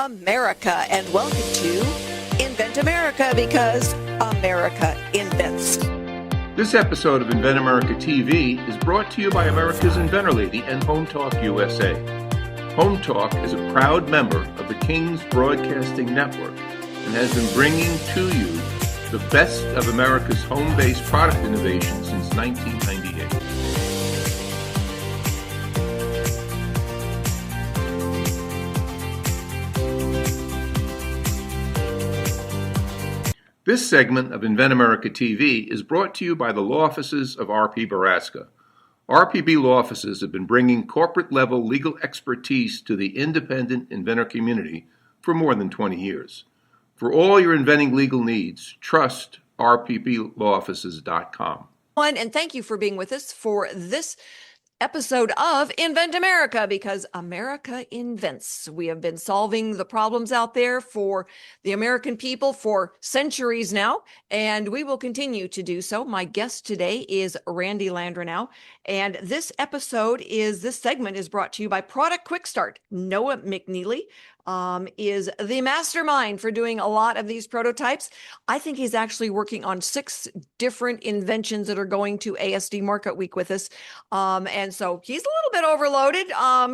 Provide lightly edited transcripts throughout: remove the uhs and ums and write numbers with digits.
America, and welcome to Invent America, because America invents. This episode of Invent America TV is brought to you by America's Inventor Lady and Home Talk USA. Home Talk is a proud member of the King's Broadcasting Network and has been bringing to you the best of America's home-based product innovation since 1998. This segment of Invent America TV is brought to you by the law offices of R.P. Baraska. RPB law offices have been bringing corporate-level legal expertise to the independent inventor community for more than 20 years. For all your inventing legal needs, trust rpblawoffices.com. And thank you for being with us for this episode of Invent America, because America invents. We have been solving the problems out there for the American people for centuries now, and we will continue to do so. My guest today is Randy Landreneau, and this segment is brought to you by Product Quick Start. Noah McNeely is the mastermind for doing a lot of these prototypes. I think he's actually working on 6 different inventions that are going to ASD Market Week with us. And so he's a little bit overloaded.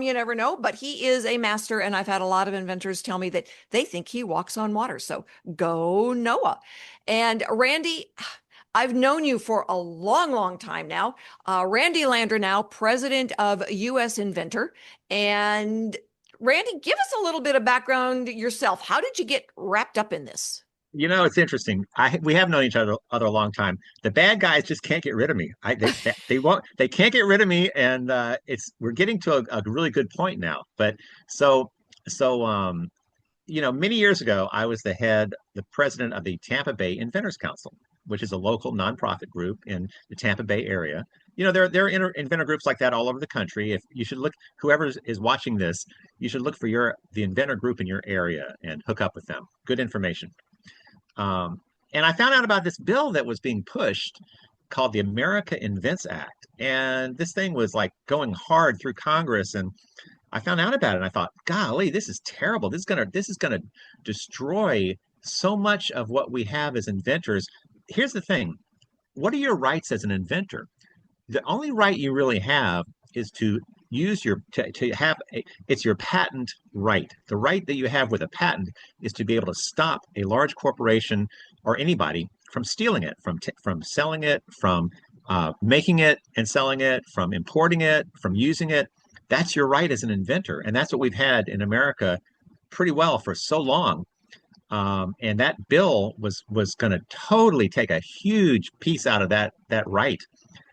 You never know, but he is a master. And I've had a lot of inventors tell me that they think he walks on water. So go Noah. And Randy, I've known you for a long, long time now. Randy Landreneau, president of US Inventor. And Randy, give us a little bit of background yourself. How did you get wrapped up in this? You know, it's interesting. We have known each other a long time. The bad guys just can't get rid of me. They can't get rid of me, and we're getting to a really good point now. But many years ago, I was the president of the Tampa Bay Inventors Council, which is a local nonprofit group in the Tampa Bay area. You know, there are inventor groups like that all over the country. If you should look, whoever is watching this, you should look for the inventor group in your area and hook up with them. Good information. And I found out about this bill that was being pushed called the America Invents Act. And this thing was like going hard through Congress. And I found out about it and I thought, golly, this is terrible. This is gonna destroy so much of what we have as inventors. Here's the thing. What are your rights as an inventor? The only right you really have is to use it's your patent right. The right that you have with a patent is to be able to stop a large corporation or anybody from stealing it, from selling it, from making it and selling it, from importing it, from using it. That's your right as an inventor. And that's what we've had in America pretty well for so long. And that bill was going to totally take a huge piece out of that right.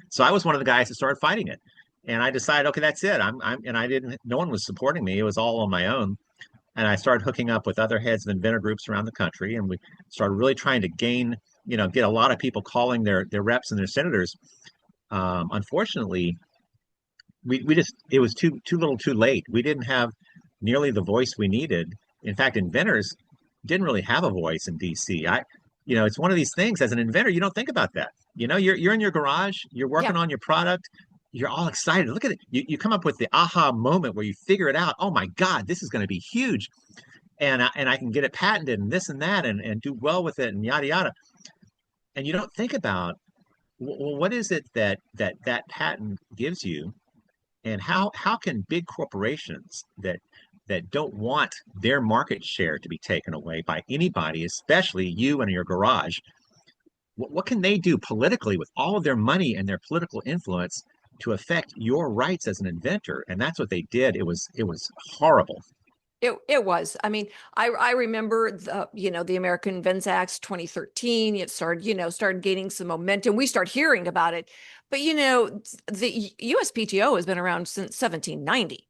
So I was one of the guys that started fighting it, and I decided, okay, that's it. No one was supporting me. It was all on my own. And I started hooking up with other heads of inventor groups around the country, and we started really trying to get a lot of people calling their reps and their senators. Unfortunately, it was too little too late. We didn't have nearly the voice we needed. In fact, inventors didn't really have a voice in DC. It's one of these things as an inventor, you don't think about that. You're in your garage, you're working on your product, you're all excited. Look at it. You come up with the aha moment where you figure it out. Oh my God, this is going to be huge. And I can get it patented and this and that and do well with it and yada, yada. And you don't think about, well, what is it that patent gives you? And how can big corporations that don't want their market share to be taken away by anybody, especially you and your garage, what can they do politically with all of their money and their political influence to affect your rights as an inventor? And that's what they did. It was horrible. It was. I mean, I remember the American Invents Act 2013. It started gaining some momentum. We start hearing about it, but the USPTO has been around since 1790.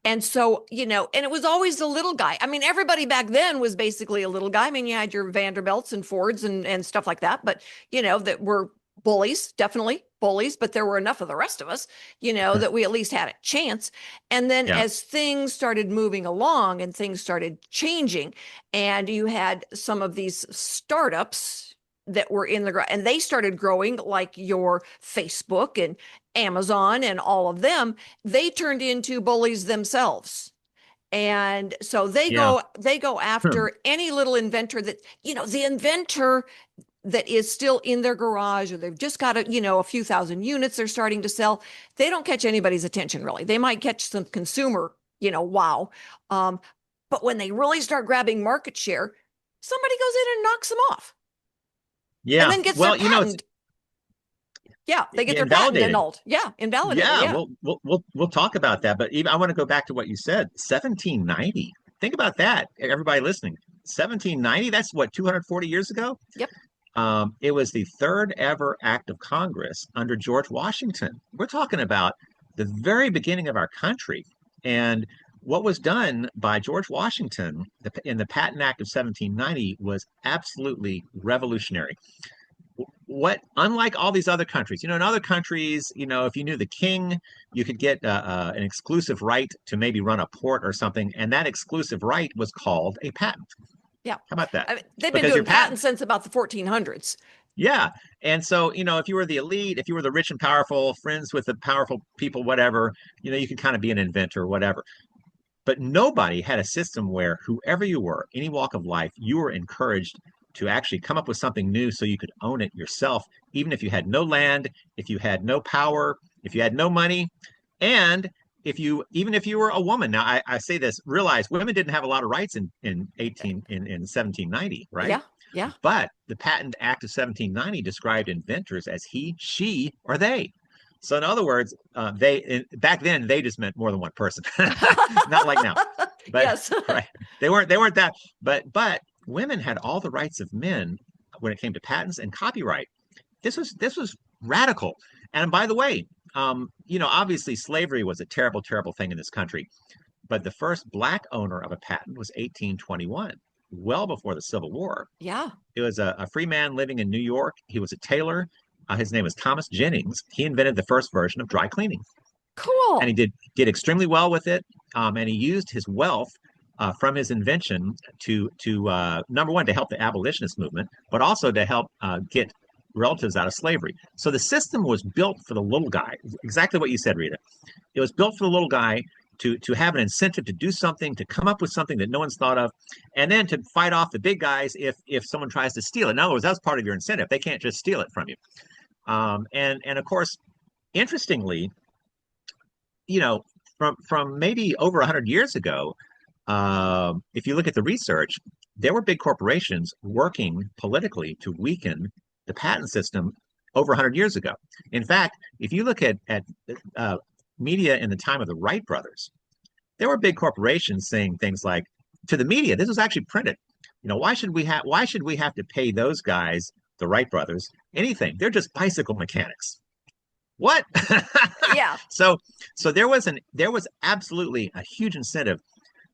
And so, and it was always the little guy. I mean, everybody back then was basically a little guy. I mean, you had your Vanderbilts and Fords and stuff like that, but, that were bullies, definitely bullies, but there were enough of the rest of us, that we at least had a chance. And then as things started moving along and things started changing, and you had some of these startups that were in the ground, and they started growing like your Facebook and Amazon and all of them, they turned into bullies themselves. And so Yeah. they go after any little inventor that, the inventor that is still in their garage, or they've just got a few thousand units they're starting to sell. They don't catch anybody's attention, really. They might catch some consumer, wow. But when they really start grabbing market share, somebody goes in and knocks them off and Yeah. then gets their Well, patent. Yeah, they get their patent invalidated. annulled. Yeah, invalidated. Yeah, Yeah. we'll talk about that. But even I want to go back to what you said, 1790. Think about that, everybody listening. 1790, that's what, 240 years ago? Yep. It was the third ever act of Congress under George Washington. We're talking about the very beginning of our country. And what was done by George Washington in the Patent Act of 1790 was absolutely revolutionary. Unlike all these other countries, in other countries, if you knew the king, you could get an exclusive right to maybe run a port or something, and that exclusive right was called a patent. Yeah. How about that? I mean, they've been Because your doing patents since about the 1400s. Yeah. And so, if you were the elite, if you were the rich and powerful, friends with the powerful people, whatever, you could kind of be an inventor, whatever. But nobody had a system where whoever you were, any walk of life, you were encouraged to actually come up with something new so you could own it yourself, even if you had no land, if you had no power, if you had no money, and even if you were a woman. Now, I say this, realize women didn't have a lot of rights in 1790, right? Yeah. Yeah. But the Patent Act of 1790 described inventors as he, she, or they. So in other words, back then they just meant more than one person, not like now. But Yes. right, they weren't that. But women had all the rights of men when it came to patents and copyright. This was radical. And by the way, obviously slavery was a terrible, terrible thing in this country. But the first Black owner of a patent was 1821, well before the Civil War. Yeah. It was a free man living in New York. He was a tailor. His name was Thomas Jennings. He invented the first version of dry cleaning, and Cool. he did extremely well with it. And he used his wealth from his invention to number one, to help the abolitionist movement, but also to help get relatives out of slavery. So the system was built for the little guy. Exactly what you said, Rita. It was built for the little guy to have an incentive to do something, to come up with something that no one's thought of, and then to fight off the big guys if someone tries to steal it. In other words, that's part of your incentive. They can't just steal it from you. And of course, interestingly, from maybe over 100 years ago, if you look at the research, there were big corporations working politically to weaken the patent system over 100 years ago. In fact, if you look at media in the time of the Wright brothers, there were big corporations saying things like to the media, this was actually printed. Why should we have to pay those guys, the Wright brothers, anything? They're just bicycle mechanics. What? Yeah. So there was absolutely a huge incentive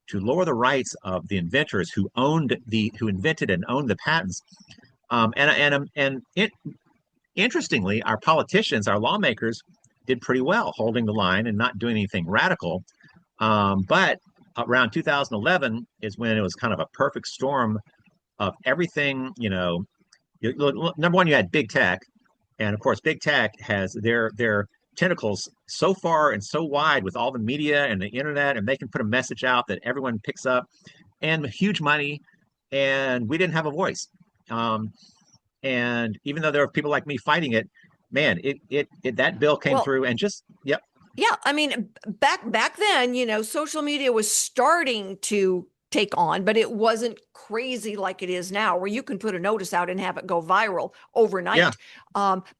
to lower the rights of the inventors who invented and owned the patents. Interestingly, our politicians, our lawmakers, did pretty well holding the line and not doing anything radical. But around 2011 is when it was kind of a perfect storm of everything. Number one, you had big tech, and of course, big tech has their tentacles so far and so wide with all the media and the internet, and they can put a message out that everyone picks up, and huge money, and we didn't have a voice. And even though there are people like me fighting it, man, that bill came through and just, yep. Yeah. I mean, back then, social media was starting to take on, but it wasn't crazy like it is now, where you can put a notice out and have it go viral overnight. Yeah.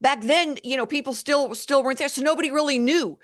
Back then, people still weren't there. So nobody really knew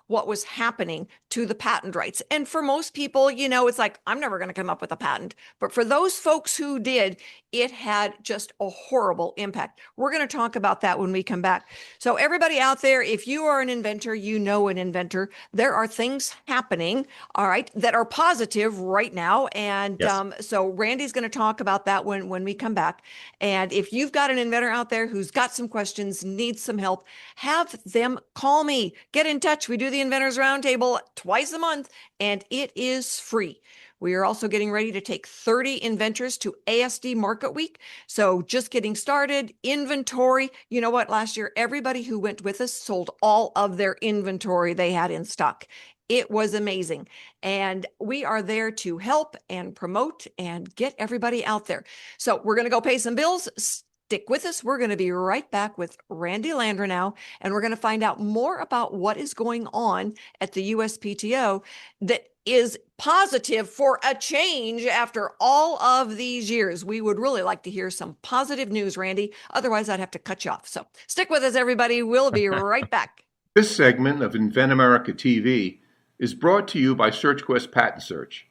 what was happening to the patent rights. And for most people, it's like, I'm never going to come up with a patent. But for those folks who did, it had just a horrible impact. We're going to talk about that when we come back. So everybody out there, if you are an inventor, an inventor, there are things happening, all right, that are positive right now. And Yes. so Randy's going to talk about that when we come back. And if you've got an inventor out there who's got some questions, needs some help, have them call me. Get in touch. We do the Inventors Roundtable twice a month, and it is free. We are also getting ready to take 30 inventors to ASD Market Week. So just getting started, inventory. You know what? Last year, everybody who went with us sold all of their inventory they had in stock. It was amazing. And we are there to help and promote and get everybody out there. So we're going to go pay some bills. Stick with us. We're going to be right back with Randy Landreneau, and we're going to find out more about what is going on at the USPTO that is positive for a change after all of these years. We would really like to hear some positive news, Randy. Otherwise, I'd have to cut you off. So stick with us, everybody. We'll be right back. This segment of Invent America TV is brought to you by SearchQuest Patent Search.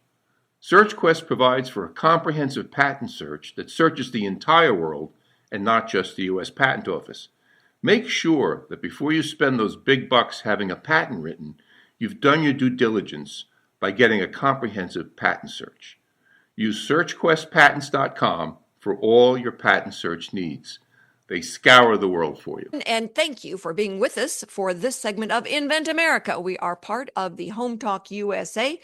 SearchQuest provides for a comprehensive patent search that searches the entire world and not just the U.S. Patent Office. Make sure that before you spend those big bucks having a patent written, you've done your due diligence by getting a comprehensive patent search. Use SearchQuestPatents.com for all your patent search needs. They scour the world for you. And thank you for being with us for this segment of Invent America. We are part of the Home Talk USA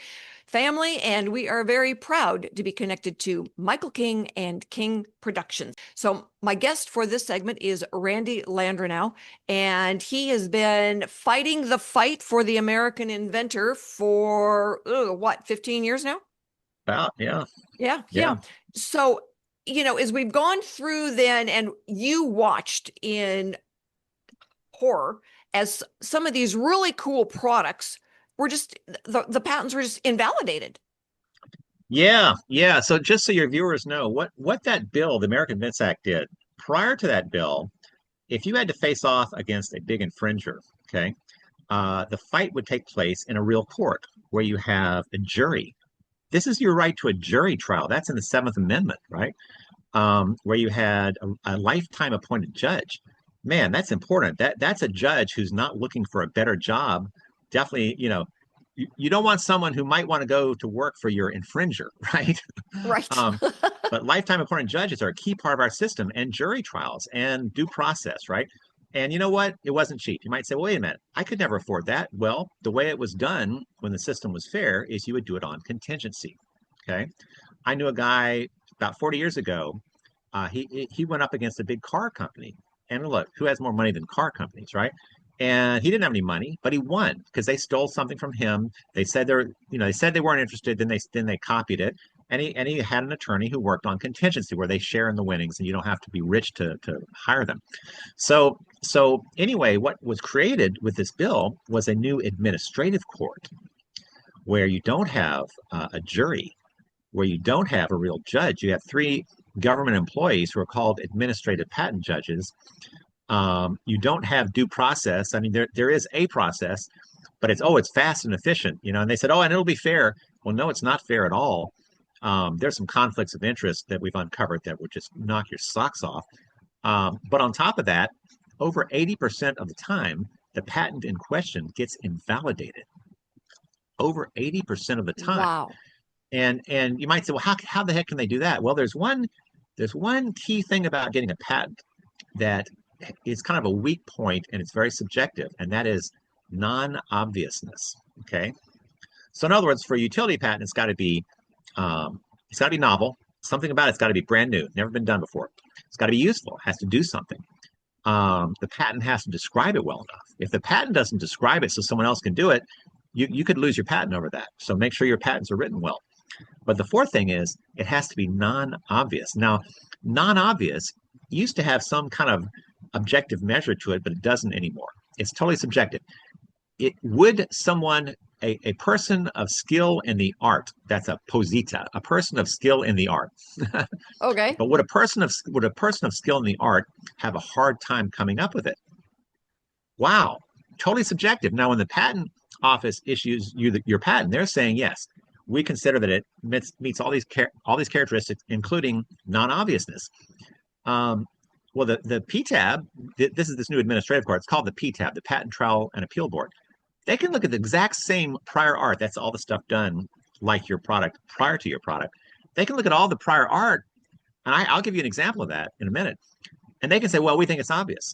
family, and we are very proud to be connected to Michael King and King Productions. So my guest for this segment is Randy Landreneau, and he has been fighting the fight for the American inventor for, 15 years now? About, yeah. Yeah. So, as we've gone through then, and you watched in horror as some of these really cool products were just, the patents were just invalidated. Yeah. So just so your viewers know what that bill, the American Invents Act, did prior to that bill, if you had to face off against a big infringer, okay, the fight would take place in a real court where you have a jury. This is your right to a jury trial. That's in the Seventh Amendment, right? Where you had a lifetime appointed judge. Man, that's important. That's a judge who's not looking for a better job. Definitely, you don't want someone who might want to go to work for your infringer, right? Right. But lifetime appointed judges are a key part of our system, and jury trials and due process, right? And you know what? It wasn't cheap. You might say, well, wait a minute, I could never afford that. Well, the way it was done when the system was fair is you would do it on contingency. Okay. I knew a guy about 40 years ago. He went up against a big car company. And look, who has more money than car companies, right? And he didn't have any money, but he won because they stole something from him. They said they weren't interested. Then they copied it. And he had an attorney who worked on contingency where they share in the winnings and you don't have to be rich to hire them. So anyway, what was created with this bill was a new administrative court where you don't have a jury, where you don't have a real judge. You have three government employees who are called administrative patent judges. You don't have due process. I mean, there is a process, but it's fast and efficient, and they said, and it'll be fair. Well, no, it's not fair at all. There's some conflicts of interest that we've uncovered that would just knock your socks off. But on top of that, over 80% of the time, the patent in question gets invalidated. Over 80% of the time. Wow. And you might say, well, how the heck can they do that? Well, there's one key thing about getting a patent that is kind of a weak point, and it's very subjective, and that is non-obviousness. Okay. So in other words, for a utility patent, it's got to be novel. Something about it's got to be brand new, never been done before. It's got to be useful. It has to do something. The patent has to describe it well enough. If the patent doesn't describe it so someone else can do it, you could lose your patent over that. So make sure your patents are written well. But the fourth thing is it has to be non-obvious. Now, non-obvious used to have some kind of objective measure to it, but it doesn't anymore. It's totally subjective. Would someone, a person of skill in the art, that's a posita, a person of skill in the art. Okay. But would a person of skill in the art have a hard time coming up with it? Wow, totally subjective. Now, when the patent office issues you your patent, they're saying yes, we consider that it meets all these characteristics, including non-obviousness. Well, the PTAB, this is this new administrative court. It's called the PTAB, the Patent Trial and Appeal Board. They can look at the exact same prior art. That's all the stuff done like your product prior to your product. They can look at all the prior art, and I'll give you an example of that in a minute. And they can say, well, we think it's obvious.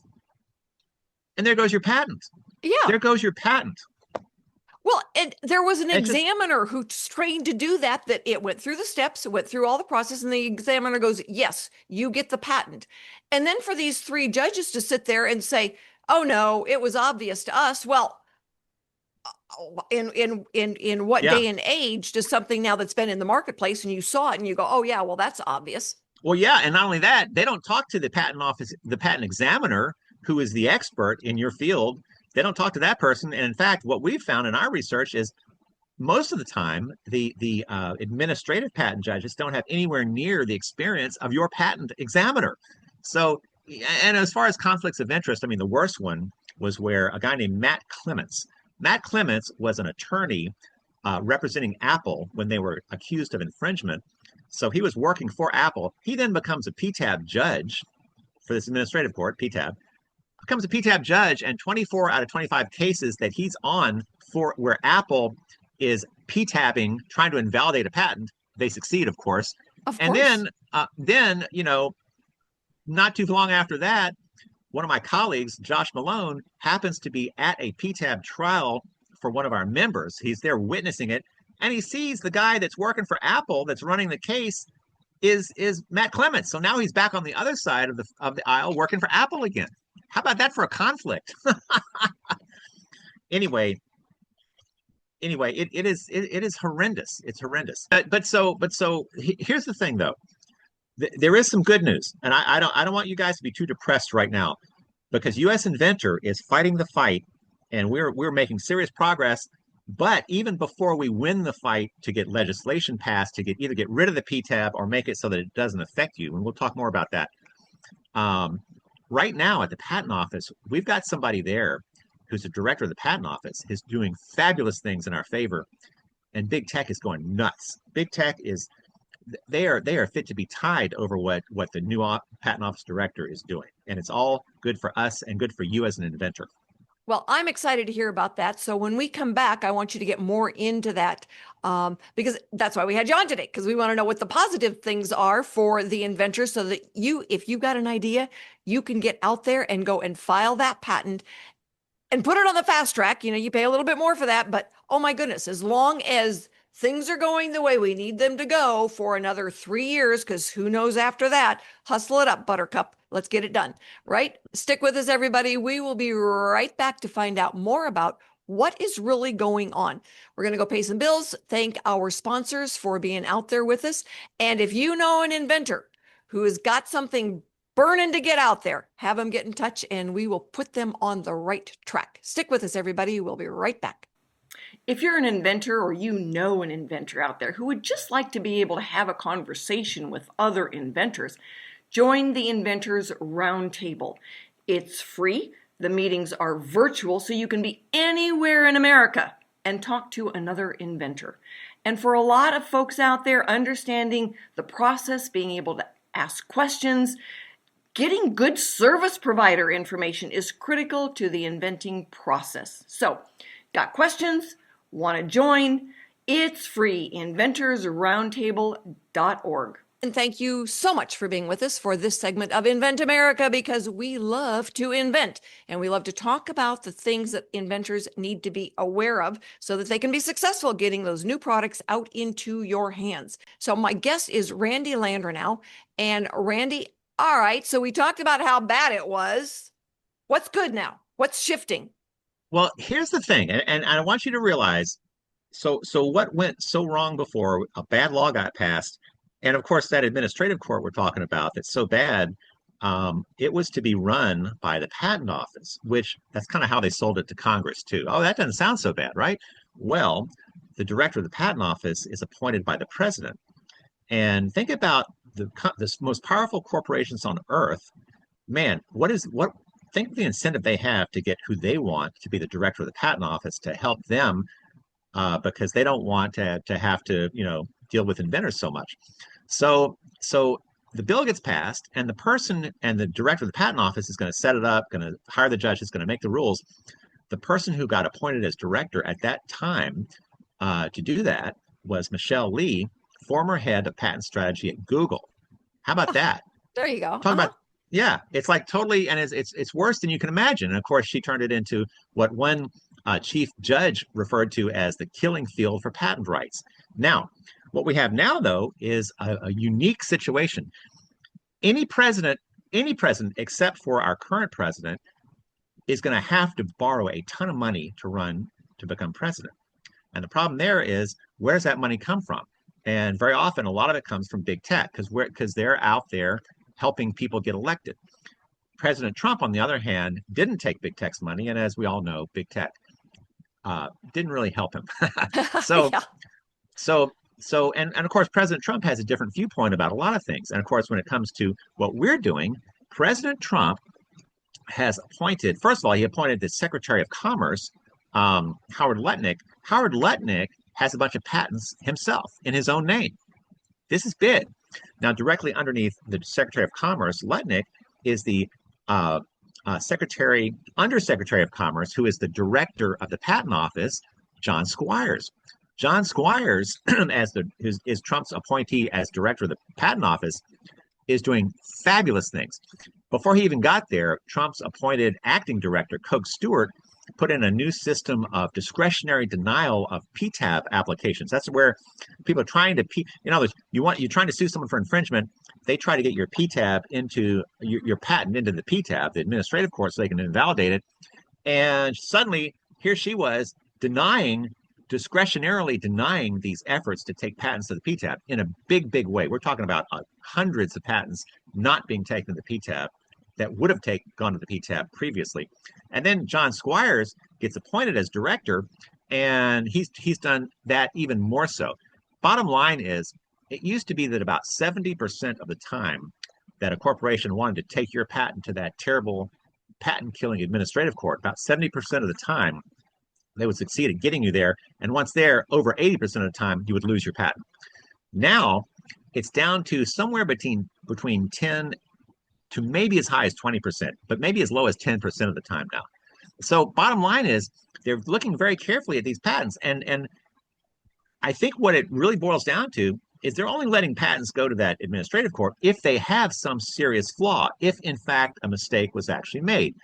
And there goes your patent. Yeah. There goes your patent. Well, and there was an examiner who's trained to do that it went through the steps, it went through all the process, and the examiner goes, yes, you get the patent. And then for these three judges to sit there and say, oh, no, it was obvious to us. Well, in what Yeah. day and age does something now that's been in the marketplace and you saw it and you go, oh yeah, well that's obvious. Well, yeah, and not only that, they don't talk to the patent office, the patent examiner, who is the expert in your field. They don't talk to that person. And in fact, what we've found in our research is most of the time, the administrative patent judges don't have anywhere near the experience of your patent examiner. So, and as far as conflicts of interest, I mean, the worst one was where a guy named Matt Clements was an attorney representing Apple when they were accused of infringement. So he was working for Apple. He then becomes a PTAB judge for this administrative court, PTAB, becomes a PTAB judge, and 24 out of 25 cases that he's on for where Apple is PTABing, trying to invalidate a patent, they succeed, of course. Of And course. then, not too long after that, one of my colleagues, Josh Malone, happens to be at a PTAB trial for one of our members. He's there witnessing it, and he sees the guy that's working for Apple that's running the case is Matt Clements. So now he's back on the other side of the aisle working for Apple again. How about that for a conflict? anyway, it is horrendous. It's horrendous. But so here's the thing though. There is some good news, and I don't want you guys to be too depressed right now, because US Inventor is fighting the fight, and we're making serious progress. But even before we win the fight to get legislation passed to either get rid of the PTAB or make it so that it doesn't affect you, and we'll talk more about that. Right now at the patent office, we've got somebody there who's the director of the patent office, is doing fabulous things in our favor, and big tech is going nuts. Big tech is they are fit to be tied over what the new patent office director is doing, and it's all good for us and good for you as an inventor. Well, I'm excited to hear about that. So when we come back, I want you to get more into that, because that's why we had you on today, because we want to know what the positive things are for the inventors, so that if you've got an idea, you can get out there and go and file that patent and put it on the fast track. You pay a little bit more for that, but oh my goodness, as long as things are going the way we need them to go for another 3 years, because who knows after that, hustle it up, Buttercup. Let's get it done, right? Stick with us, everybody. We will be right back to find out more about what is really going on. We're going to go pay some bills, thank our sponsors for being out there with us. And if you know an inventor who has got something burning to get out there, have them get in touch and we will put them on the right track. Stick with us, everybody. We'll be right back. If you're an inventor or you know an inventor out there who would just like to be able to have a conversation with other inventors, join the Inventors Roundtable. It's free. The meetings are virtual, so you can be anywhere in America and talk to another inventor. And for a lot of folks out there, understanding the process, being able to ask questions, getting good service provider information is critical to the inventing process. So, got questions? Want to join? It's free. inventorsroundtable.org. And thank you so much for being with us for this segment of Invent America, because we love to invent and we love to talk about the things that inventors need to be aware of so that they can be successful getting those new products out into your hands. So my guest is Randy Landreneau. And Randy, all right, so we talked about how bad it was. What's good now? What's shifting? Well, here's the thing, and I want you to realize, so what went so wrong before? A bad law got passed, and of course that administrative court we're talking about that's so bad, it was to be run by the patent office, which that's kind of how they sold it to Congress too. Oh, that doesn't sound so bad, right? Well, the director of the patent office is appointed by the president, and think about the most powerful corporations on earth. Man, what think of the incentive they have to get who they want to be the director of the patent office to help them, because they don't want to have to deal with inventors so much. So the bill gets passed, and the person and the director of the patent office is going to set it up, going to hire the judges, going to make the rules. The person who got appointed as director at that time to do that was Michelle Lee, former head of patent strategy at Google. How about that? There you go. Talk about. Yeah, it's like totally, and it's worse than you can imagine. And of course, she turned it into what one chief judge referred to as the killing field for patent rights. Now, what we have now, though, is a unique situation. Any president except for our current president is going to have to borrow a ton of money to run to become president. And the problem there is, where's that money come from? And very often, a lot of it comes from big tech because they're out there helping people get elected. President Trump, on the other hand, didn't take big tech's money, and as we all know, big tech didn't really help him. so, Yeah. and of course, President Trump has a different viewpoint about a lot of things. And of course, when it comes to what we're doing, President Trump has appointed, first of all, he appointed the Secretary of Commerce, Howard Lutnick. Howard Lutnick has a bunch of patents himself in his own name. This is big. Now, directly underneath the Secretary of Commerce, Lutnick is the Undersecretary of Commerce, who is the director of the Patent Office, John Squires. John Squires, is Trump's appointee as director of the Patent Office, is doing fabulous things. Before he even got there, Trump's appointed acting director, Coke Stewart, put in a new system of discretionary denial of PTAB applications. That's where people are trying to, you're trying to sue someone for infringement. They try to get your PTAB into your patent into the PTAB, the administrative court, so they can invalidate it. And suddenly, here she was discretionarily denying these efforts to take patents to the PTAB in a big, big way. We're talking about hundreds of patents not being taken to the PTAB that would have gone to the PTAB previously. And then John Squires gets appointed as director, and he's done that even more so. Bottom line is, it used to be that about 70% of the time that a corporation wanted to take your patent to that terrible patent-killing administrative court, about 70% of the time, they would succeed at getting you there. And once there, over 80% of the time, you would lose your patent. Now, it's down to somewhere between 10 to maybe as high as 20%, but maybe as low as 10% of the time now. So bottom line is, they're looking very carefully at these patents. And I think what it really boils down to is they're only letting patents go to that administrative court if they have some serious flaw, if in fact a mistake was actually made,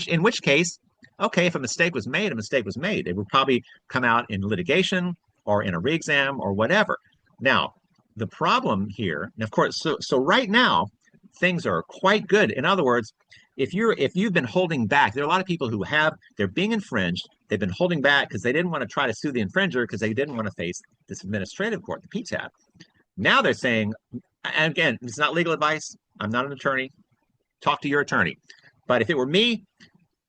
in which case, okay, if a mistake was made, a mistake was made. It would probably come out in litigation or in a re-exam or whatever. Now, the problem here, and of course, so right now, things are quite good. In other words, if you've been holding back, there are a lot of people who they're being infringed. They've been holding back because they didn't want to try to sue the infringer because they didn't want to face this administrative court, the PTAB. Now they're saying, and again, it's not legal advice. I'm not an attorney. Talk to your attorney. But if it were me,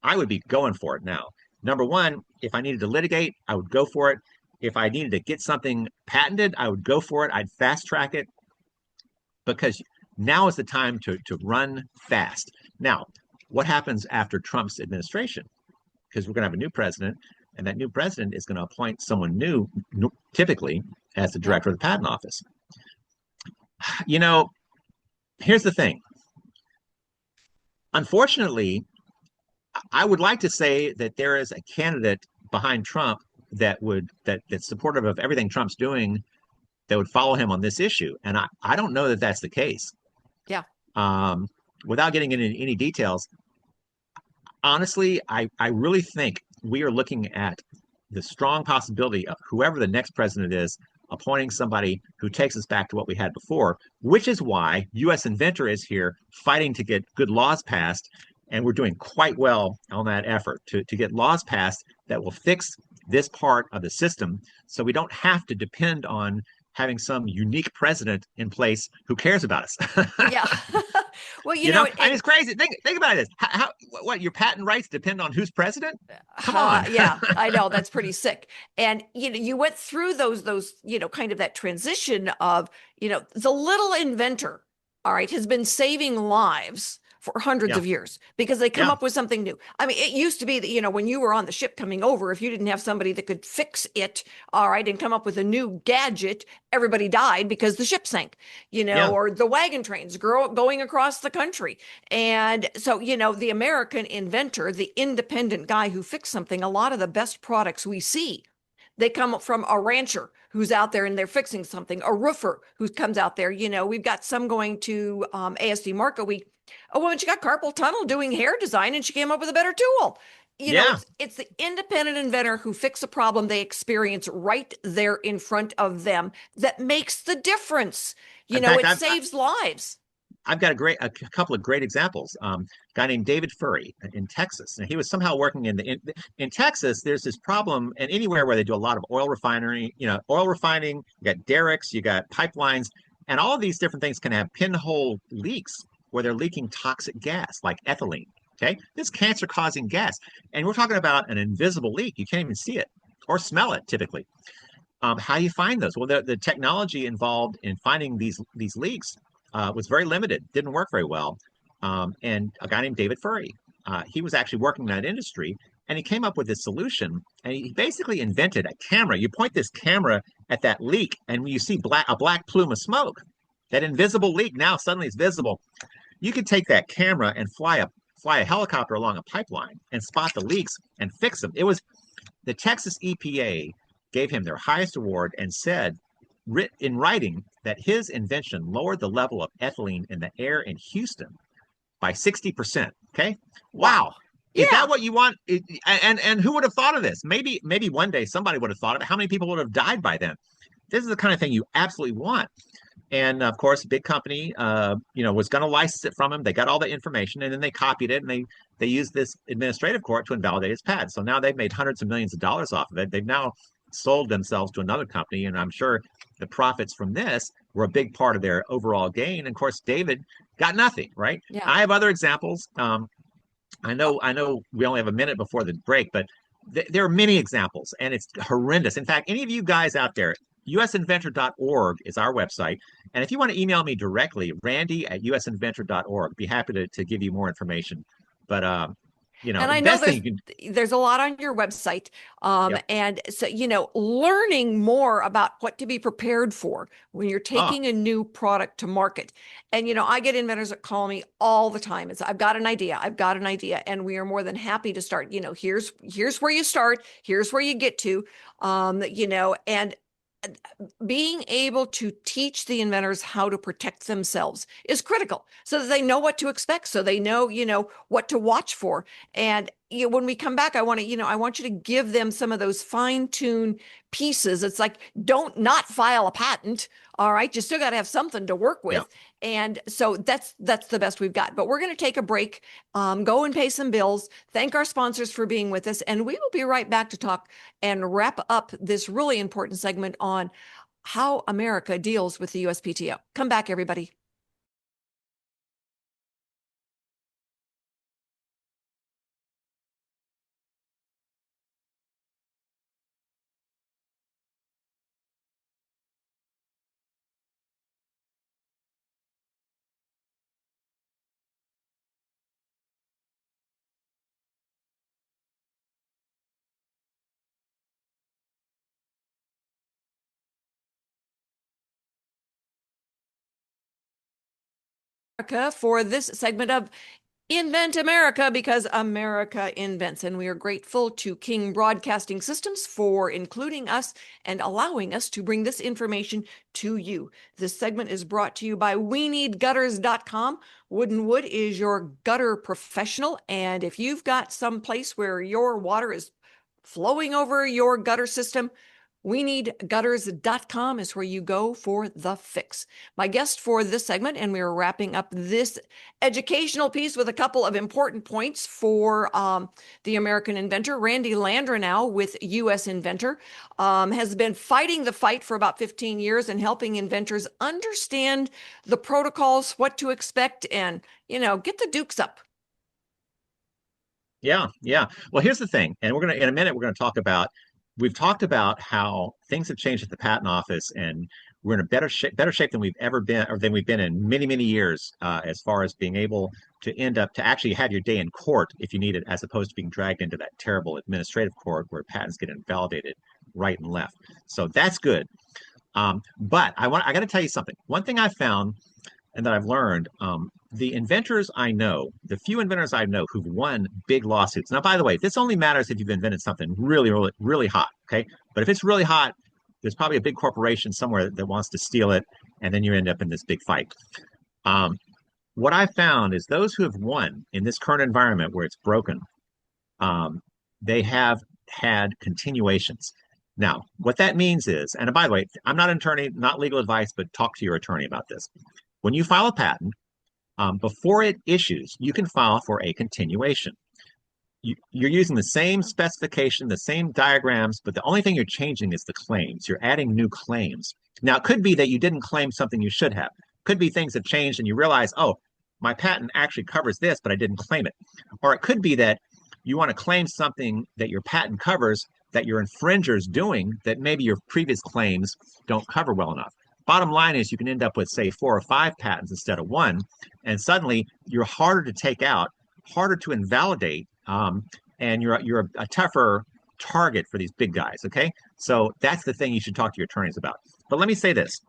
I would be going for it now. Number one, if I needed to litigate, I would go for it. If I needed to get something patented, I would go for it. I'd fast track it, because now is the time to run fast. Now, what happens after Trump's administration? Because we're going to have a new president, and that new president is going to appoint someone new, typically as the director of the Patent Office. Here's the thing. Unfortunately, I would like to say that there is a candidate behind Trump that's supportive of everything Trump's doing, that would follow him on this issue. And I don't know that that's the case. Yeah. Without getting into any details, honestly, I really think we are looking at the strong possibility of whoever the next president is appointing somebody who takes us back to what we had before, which is why US Inventor is here fighting to get good laws passed. And we're doing quite well on that effort to get laws passed that will fix this part of the system, so we don't have to depend on having some unique president in place who cares about us. Yeah. Well, it's crazy. Think about this. What your patent rights depend on who's president? Come on. Yeah, I know, that's pretty sick. And you went through those kind of that transition of the little inventor, all right, has been saving lives for hundreds of years because they come up with something new. I mean, it used to be that, when you were on the ship coming over, if you didn't have somebody that could fix it, all right, and come up with a new gadget, everybody died because the ship sank, or the wagon trains going across the country. And so, the American inventor, the independent guy who fixed something, a lot of the best products we see, they come from a rancher who's out there and they're fixing something, a roofer who comes out there. We've got some going to ASD Market Week. A woman, she got carpal tunnel doing hair design, and she came up with a better tool. It's the independent inventor who fixed a problem they experience right there in front of them that makes the difference. It saves lives. I've got a couple of great examples. A guy named David Furry in Texas, and he was somehow working in Texas. There's this problem, and anywhere where they do a lot of oil refinery, oil refining, you got derricks, you got pipelines, and all of these different things can have pinhole leaks where they're leaking toxic gas like ethylene. Okay, this cancer-causing gas, and we're talking about an invisible leak. You can't even see it or smell it typically. How do you find those? Well, the technology involved in finding these leaks was very limited, didn't work very well. And a guy named David Furry, he was actually working in that industry, and he came up with this solution. And he basically invented a camera. You point this camera at that leak, and when you see a black plume of smoke, that invisible leak now suddenly is visible. You could take that camera and fly a helicopter along a pipeline and spot the leaks and fix them. It was the Texas EPA gave him their highest award and said in writing that his invention lowered the level of ethylene in the air in Houston by 60%. Okay. Wow. Is Yeah. that what you want? And who would have thought of this? Maybe one day somebody would have thought of it. How many people would have died by then? This is the kind of thing you absolutely want. And of course, a big company, was going to license it from him. They got all the information, and then they copied it, and they used this administrative court to invalidate his patent. So now they've made hundreds of millions of dollars off of it. They've now sold themselves to another company, and I'm sure the profits from this were a big part of their overall gain. And of course, David got nothing, right? Yeah. I have other examples. I know we only have a minute before the break, but there are many examples, and it's horrendous. In fact, any of you guys out there, usinventor.org is our website. And if you want to email me directly, randy@usinventor.org, be happy to give you more information. But and I know there's a lot on your website. Yep. And so, learning more about what to be prepared for when you're taking a new product to market. And, I get inventors that call me all the time. I've got an idea. And we are more than happy to start, here's where you start. Here's where you get to, and being able to teach the inventors how to protect themselves is critical so that they know what to expect, so they know, what to watch for. And when we come back, I want you to give them some of those fine-tuned pieces. It's like, don't not file a patent. All right. You still got to have something to work with. Yeah. And so that's the best we've got. But we're going to take a break, go and pay some bills, thank our sponsors for being with us. And we will be right back to talk and wrap up this really important segment on how America deals with the USPTO. Come back, everybody. For this segment of Invent America, because America invents. And we are grateful to King Broadcasting Systems for including us and allowing us to bring this information to you. This segment is brought to you by WeNeedGutters.com. Wooden Wood is your gutter professional. And if you've got some place where your water is flowing over your gutter system, WeNeedGutters.com is where you go for the fix. My guest for this segment, and we're wrapping up this educational piece with a couple of important points for the American inventor, Randy Landreneau with US Inventor, has been fighting the fight for about 15 years and helping inventors understand the protocols, what to expect, and, get the dukes up. Yeah. Well, here's the thing, and in a minute, we're going to talk about. We've talked about how things have changed at the patent office, and we're in a better shape than we've ever been, or than we've been in many, many years, as far as being able to actually have your day in court if you need it, as opposed to being dragged into that terrible administrative court where patents get invalidated right and left. So that's good. But I got to tell you something. One thing I found and that I've learned, the inventors I know, the few inventors I know who've won big lawsuits. Now, by the way, this only matters if you've invented something really, really, really hot. Okay. But if it's really hot, there's probably a big corporation somewhere that wants to steal it. And then you end up in this big fight. What I found is those who have won in this current environment where it's broken, they have had continuations. Now, what that means is, and by the way, I'm not an attorney, not legal advice, but talk to your attorney about this. When you file a patent, before it issues, you can file for a continuation. You're using the same specification, the same diagrams, but the only thing you're changing is the claims. You're adding new claims. Now, it could be that you didn't claim something you should have. Could be things have changed and you realize, oh, my patent actually covers this, but I didn't claim it. Or it could be that you want to claim something that your patent covers that your infringer's doing that maybe your previous claims don't cover well enough. Bottom line is you can end up with, say, 4 or 5 patents instead of 1, and suddenly you're harder to take out, harder to invalidate, and you're a tougher target for these big guys, okay? So that's the thing you should talk to your attorneys about. But let me say this.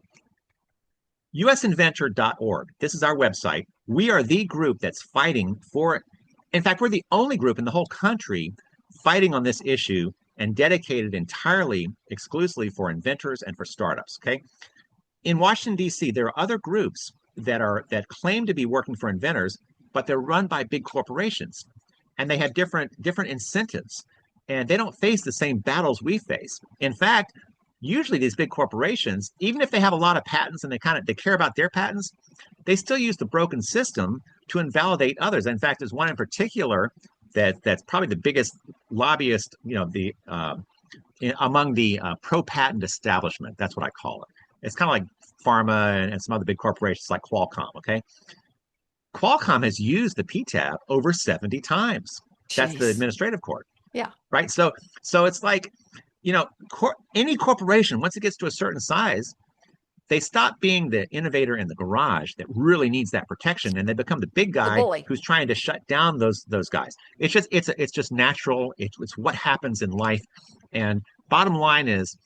usinventor.org, this is our website. We are the group that's fighting for, in fact, we're the only group in the whole country fighting on this issue and dedicated entirely, exclusively for inventors and for startups, okay? In Washington, D.C., there are other groups that claim to be working for inventors, but they're run by big corporations. And they have different incentives, and they don't face the same battles we face. In fact, usually these big corporations, even if they have a lot of patents and they care about their patents, they still use the broken system to invalidate others. In fact, there's one in particular that's probably the biggest lobbyist, among the pro-patent establishment. That's what I call it. It's kind of like pharma and some other big corporations like Qualcomm. Okay. Qualcomm has used the PTAB over 70 times. That's the administrative court. Yeah. Right. So it's like, any corporation, once it gets to a certain size, they stop being the innovator in the garage that really needs that protection, and they become the big guy who's trying to shut down those guys. It's just natural. It's what happens in life. And bottom line is,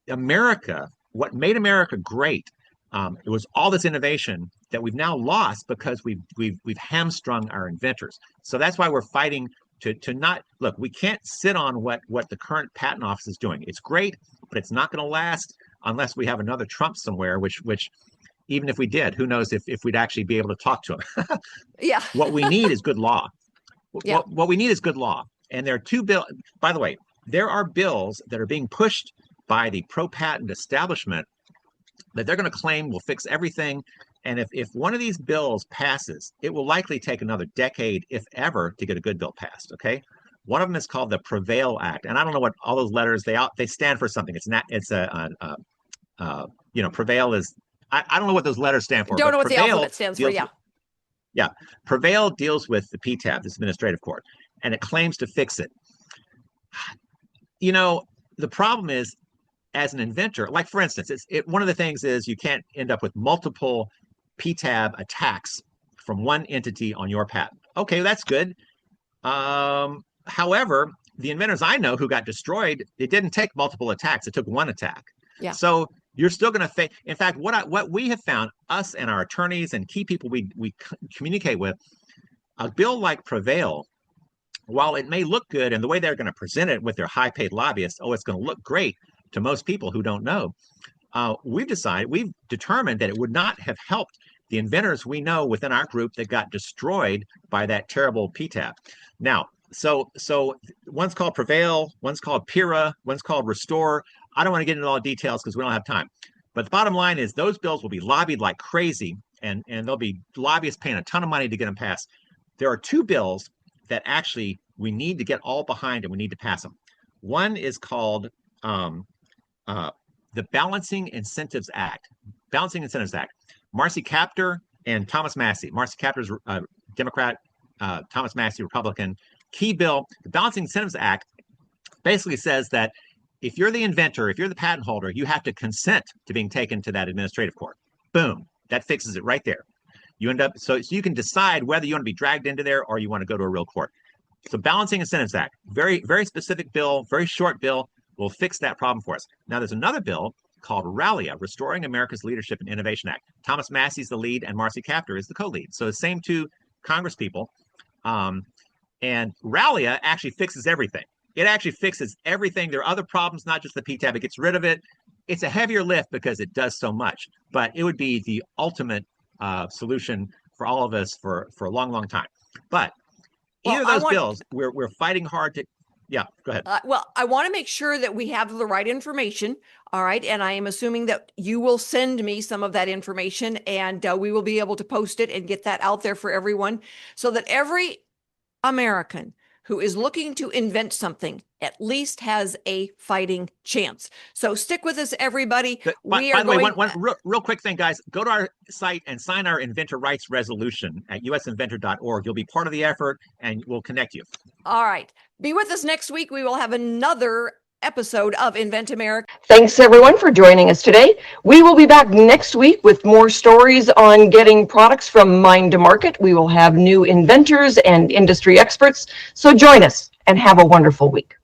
America, what made America great, it was all this innovation that we've now lost because we've hamstrung our inventors. So that's why we're fighting to not look. We can't sit on what the current patent office is doing. It's great, but it's not going to last unless we have another Trump somewhere. Which even if we did, who knows if we'd actually be able to talk to him. Yeah. What we need is good law. Yeah. What we need is good law. And there are 2 bills. By the way, there are bills that are being pushed by the pro-patent establishment that they're going to claim will fix everything. And if one of these bills passes, it will likely take another decade, if ever, to get a good bill passed. Okay. One of them is called the Prevail Act. And I don't know what all those letters, they stand for something. Prevail is, I don't know what those letters stand for. Don't know what Prevail the alphabet stands for. Yeah. Yeah. Prevail deals with the PTAB, this administrative court, and it claims to fix it. The problem is, as an inventor, like for instance, one of the things is you can't end up with multiple PTAB attacks from one entity on your patent. Okay, that's good. However, the inventors I know who got destroyed, it didn't take multiple attacks. It took one attack. Yeah. So you're still going to face. In fact, what we have found, us and our attorneys and key people we communicate with, a bill like Prevail, while it may look good and the way they're going to present it with their high-paid lobbyists, it's going to look great to most people who don't know. We've determined that it would not have helped the inventors we know within our group that got destroyed by that terrible PTAB. Now, so one's called Prevail, one's called PIRA, one's called Restore. I don't want to get into all the details because we don't have time. But the bottom line is those bills will be lobbied like crazy, and there'll be lobbyists paying a ton of money to get them passed. There are 2 bills that actually we need to get all behind and we need to pass them. One is called the Balancing Incentives Act. Marcy Kaptur and Thomas Massie. Marcy Kaptur's Democrat, Thomas Massie, Republican. Key bill, the Balancing Incentives Act basically says that if you're the inventor, if you're the patent holder, you have to consent to being taken to that administrative court. Boom. That fixes it right there. You end up, so you can decide whether you want to be dragged into there or you want to go to a real court. So Balancing Incentives Act, very, very specific bill, very short bill, will fix that problem for us. Now, there's another bill called RALIA, Restoring America's Leadership in Innovation Act. Thomas Massie's the lead and Marcy Kaptur is the co-lead. So the same 2 Congress people. And RALIA actually fixes everything. It actually fixes everything. There are other problems, not just the PTAB. It gets rid of it. It's a heavier lift because it does so much. But it would be the ultimate solution for all of us for a long, long time. But either of those bills, we're fighting hard to. Yeah, go ahead. Well, I want to make sure that we have the right information. All right. And I am assuming that you will send me some of that information, and we will be able to post it and get that out there for everyone so that every American who is looking to invent something at least has a fighting chance. So stick with us, everybody. By the way, one real quick thing, guys. Go to our site and sign our inventor rights resolution at usinventor.org. You'll be part of the effort, and we'll connect you. All right. Be with us next week. We will have another episode of Invent America. Thanks everyone for joining us today. We will be back next week with more stories on getting products from mind to market. We will have new inventors and industry experts. So join us and have a wonderful week.